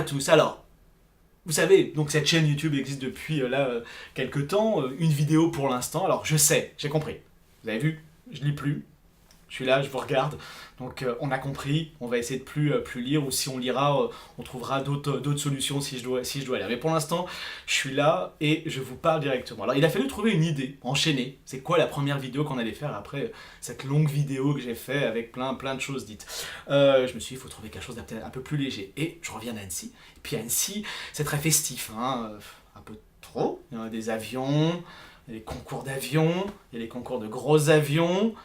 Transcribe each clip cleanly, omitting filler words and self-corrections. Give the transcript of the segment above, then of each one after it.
tous. Alors, vous savez, donc cette chaîne YouTube existe depuis quelques temps, une vidéo pour l'instant. Alors je sais, j'ai compris. Vous avez vu, je lis plus. Je suis là, je vous regarde. Donc on a compris, on va essayer de plus lire, ou si on lira, on trouvera d'autres solutions si je dois lire. Mais pour l'instant, je suis là et je vous parle directement. Alors il a fallu trouver une idée, enchaîner. C'est quoi la première vidéo qu'on allait faire après cette longue vidéo que j'ai fait avec plein de choses dites. Je me suis dit, il faut trouver quelque chose d'un peu plus léger. Et je reviens d'Annecy. Et puis Annecy, c'est très festif, hein, un peu trop. Il y a des avions, il y a des concours d'avions, il y a des concours de gros avions.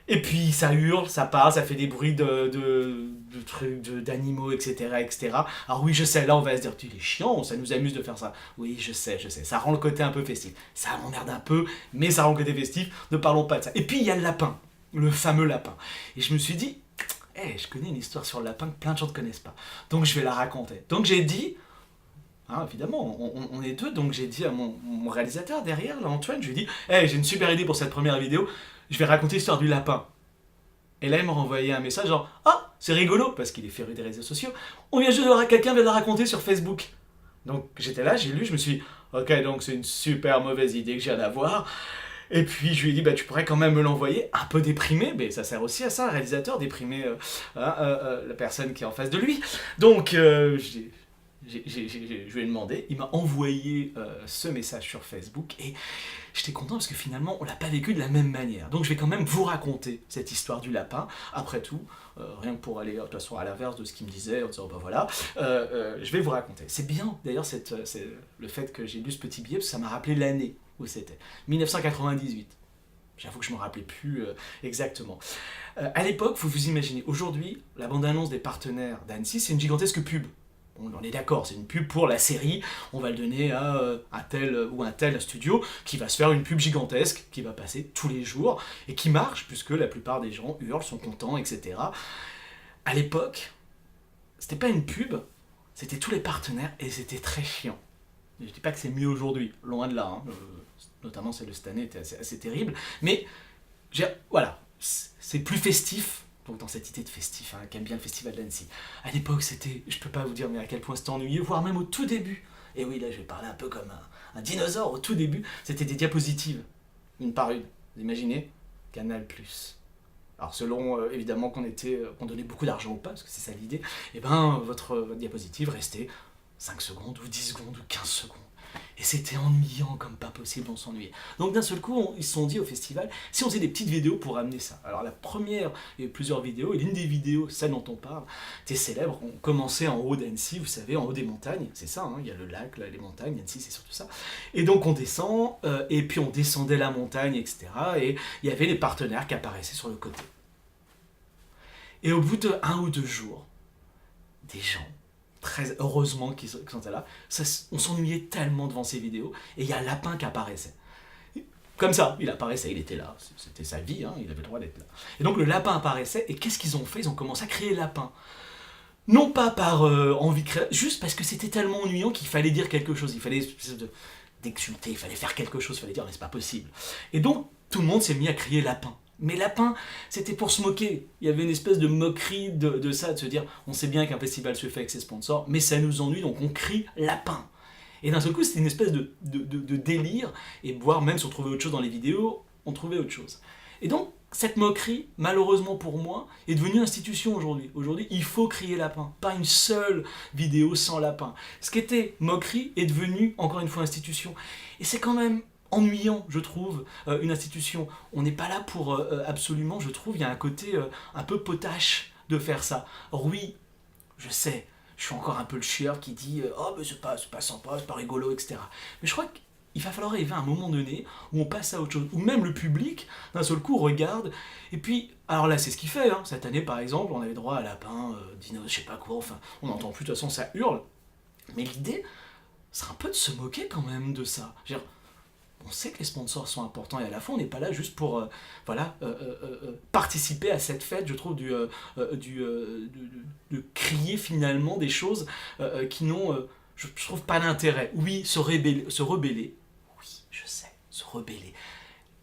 Et puis ça hurle, ça parle, ça fait des bruits de trucs, d'animaux, etc., etc. Alors oui, je sais, là on va se dire, il est chiant, ça nous amuse de faire ça. Oui, je sais, ça rend le côté un peu festif. Ça m'emmerde un peu, mais ça rend le côté festif, ne parlons pas de ça. Et puis il y a le lapin, le fameux lapin. Et je me suis dit, je connais une histoire sur le lapin que plein de gens ne connaissent pas. Donc je vais la raconter. Donc j'ai dit, évidemment, on est deux, donc j'ai dit à mon réalisateur derrière, là, Antoine, je lui ai dit, j'ai une super idée pour cette première vidéo, je vais raconter l'histoire du lapin. Et là, il m'a renvoyé un message genre, c'est rigolo, parce qu'il est féru des réseaux sociaux, quelqu'un vient de la raconter sur Facebook. Donc j'étais là, j'ai lu, je me suis dit, ok, donc c'est une super mauvaise idée que j'ai d'avoir. Et puis je lui ai dit, tu pourrais quand même me l'envoyer, un peu déprimé, mais ça sert aussi à ça, un réalisateur, déprimer la personne qui est en face de lui. Donc je lui ai demandé, il m'a envoyé ce message sur Facebook et j'étais content parce que finalement on l'a pas vécu de la même manière. Donc je vais quand même vous raconter cette histoire du lapin, après tout, rien que pour aller de toute façon à l'inverse de ce qu'il me disait, en disant je vais vous raconter. C'est bien d'ailleurs c'est le fait que j'ai lu ce petit billet parce que ça m'a rappelé l'année où c'était, 1998. J'avoue que je ne me rappelais plus exactement. À l'époque, faut vous imaginer, aujourd'hui, la bande-annonce des partenaires d'Annecy, c'est une gigantesque pub. On est d'accord, c'est une pub pour la série, on va le donner à un tel ou un tel studio qui va se faire une pub gigantesque, qui va passer tous les jours, et qui marche, puisque la plupart des gens hurlent, sont contents, etc. À l'époque, c'était pas une pub, c'était tous les partenaires, et c'était très chiant. Je dis pas que c'est mieux aujourd'hui, loin de là, hein. Notamment celle de cette année était assez terrible, mais voilà, c'est plus festif. Donc dans cette idée de festif, qu'aime bien le festival d'Annecy. À l'époque, c'était, je peux pas vous dire mais à quel point c'était ennuyeux, voire même au tout début. Et oui, là je vais parler un peu comme un dinosaure. Au tout début, c'était des diapositives, une par une. Vous imaginez, Canal+. Alors selon, évidemment, qu'on donnait beaucoup d'argent ou pas, parce que c'est ça l'idée, et votre diapositive restait 5 secondes, ou 10 secondes, ou 15 secondes. Et c'était ennuyant comme pas possible, on s'ennuyait. Donc d'un seul coup, ils se sont dit au festival, si on faisait des petites vidéos pour amener ça. Alors la première, il y a eu plusieurs vidéos, et l'une des vidéos, celle dont on parle, était célèbre. On commençait en haut d'Annecy, vous savez, en haut des montagnes, c'est ça, il y a le lac, là, les montagnes, Annecy c'est surtout ça. Et donc on descend, et puis on descendait la montagne, etc. Et il y avait les partenaires qui apparaissaient sur le côté. Et au bout de 1 ou 2 jours, des gens, très heureusement qu'ils sont là, on s'ennuyait tellement devant ces vidéos, et il y a un lapin qui apparaissait. Comme ça, il apparaissait, il était là, c'était sa vie, il avait le droit d'être là. Et donc le lapin apparaissait, et qu'est-ce qu'ils ont fait? Ils ont commencé à créer le lapin. Non pas par envie créative, juste parce que c'était tellement ennuyant qu'il fallait dire quelque chose, il fallait d'exulter, il fallait faire quelque chose, il fallait dire mais c'est pas possible. Et donc tout le monde s'est mis à crier lapin. Mais lapin, c'était pour se moquer. Il y avait une espèce de moquerie de ça, de se dire, on sait bien qu'un festival se fait avec ses sponsors, mais ça nous ennuie, donc on crie lapin. Et d'un seul coup, c'était une espèce de délire, et voire même si on trouvait autre chose dans les vidéos, on trouvait autre chose. Et donc, cette moquerie, malheureusement pour moi, est devenue institution aujourd'hui. Aujourd'hui, il faut crier lapin. Pas une seule vidéo sans lapin. Ce qui était moquerie est devenu, encore une fois, institution. Et c'est quand même ennuyant, je trouve, une institution. On n'est pas là pour absolument, je trouve, il y a un côté un peu potache de faire ça. Or oui, je sais, je suis encore un peu le chieur qui dit oh mais c'est pas sympa, c'est pas rigolo, etc. Mais je crois qu'il va falloir arriver à un moment donné où on passe à autre chose, où même le public, d'un seul coup, regarde, et puis, alors là, c'est ce qu'il fait, cette année, par exemple, on avait droit à lapin, dino, je sais pas quoi, enfin, on n'entend plus, de toute façon, ça hurle, mais l'idée, c'est un peu de se moquer quand même de ça. Je veux dire, on sait que les sponsors sont importants et à la fois on n'est pas là juste pour participer à cette fête, je trouve, de crier finalement des choses qui n'ont, je trouve, pas d'intérêt. Oui, se rebeller, oui, je sais, se rebeller.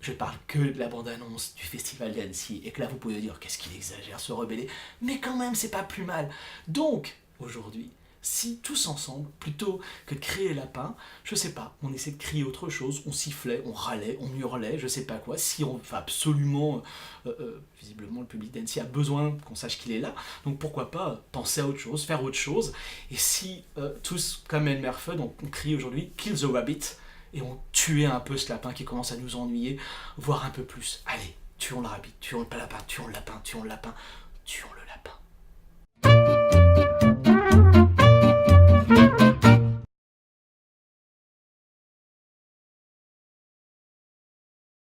Je parle que de la bande-annonce du festival d'Annecy et que là vous pouvez dire qu'est-ce qu'il exagère, se rebeller, mais quand même c'est pas plus mal. Donc, aujourd'hui, si tous ensemble, plutôt que de crier les lapins, je sais pas, on essaie de crier autre chose, on sifflait, on râlait, on hurlait, je sais pas quoi, si on veut absolument, visiblement le public d'Annecy a besoin qu'on sache qu'il est là, donc pourquoi pas penser à autre chose, faire autre chose, et si tous, comme Elmer Fudd, on crie aujourd'hui Kill the Rabbit, et on tuait un peu ce lapin qui commence à nous ennuyer, voire un peu plus. Allez, tuons le rabbit, tuons le lapin, tuons le lapin, tuons le lapin, tuons le